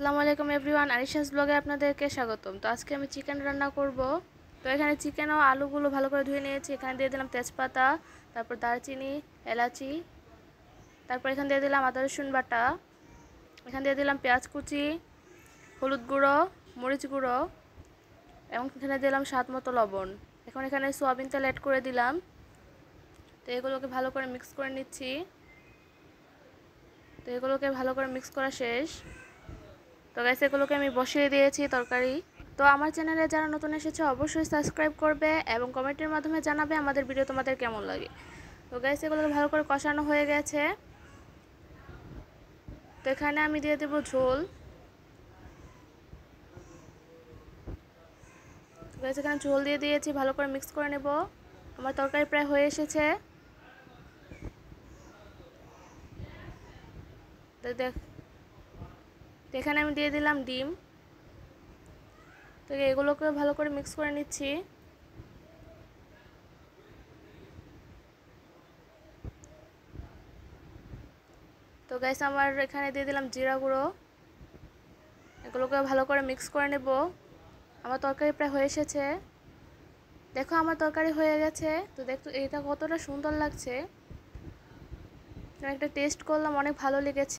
আসসালামু আলাইকুম এভরিওয়ান, আরিশাস ব্লগে আপনাদেরকে স্বাগতম। তো আজকে আমি চিকেন রান্না করব। তো এখানে চিকেন ও আলুগুলো ভালো করে ধুয়ে নিয়েছি। এখানে দিয়ে দিলাম তেজপাতা, তারপর দারচিনি, এলাচি, তারপর এখানে দিয়ে দিলাম আদা রসুন বাটা, এখানে দিয়ে দিলাম পেঁয়াজ কুচি, হলুদ গুঁড়ো, মরিচ গুঁড়ো এবং এখানে দিলাম স্বাদ মতো লবণ। এখন এখানে সয়াবিন তেল অ্যাড করে দিলাম। তো এগুলোকে ভালো করে মিক্স করে নিচ্ছি। তো এগুলোকে ভালো করে মিক্স করা শেষ। তো গাইস, এগুলোকে আমি বসিয়ে দিয়েছি তরকারি। তো আমার চ্যানেলে যারা নতুন এসেছে অবশ্যই সাবস্ক্রাইব করবে এবং কমেন্টের মাধ্যমে জানাবে আমাদের ভিডিও তোমাদের কেমন লাগে। তো গাইস, এগুলোকে ভালো করে কষানো হয়ে গেছে। তো এখানে আমি দিয়ে দেব ঝোল। তো গাইস, এখানে ঝোল দিয়ে দিয়েছি, ভালো করে মিক্স করে নেব। আমার তরকারি প্রায় হয়ে এসেছে। তো এখানে আমি দিয়ে দিলাম ডিম। তো এগুলোকে ভালো করে মিক্স করে নিচ্ছি। তো গাইস, আমার এখানে দিয়ে দিলাম জিরা গুঁড়ো। এগুলোকে ভালো করে মিক্স করে নেব। আমার তরকারি প্রায় হয়ে এসেছে। দেখো, আমার তরকারি হয়ে গেছে। তো দেখো এটা কতটা সুন্দর লাগছে। একটা টেস্ট করলাম, অনেক ভালো লেগেছে।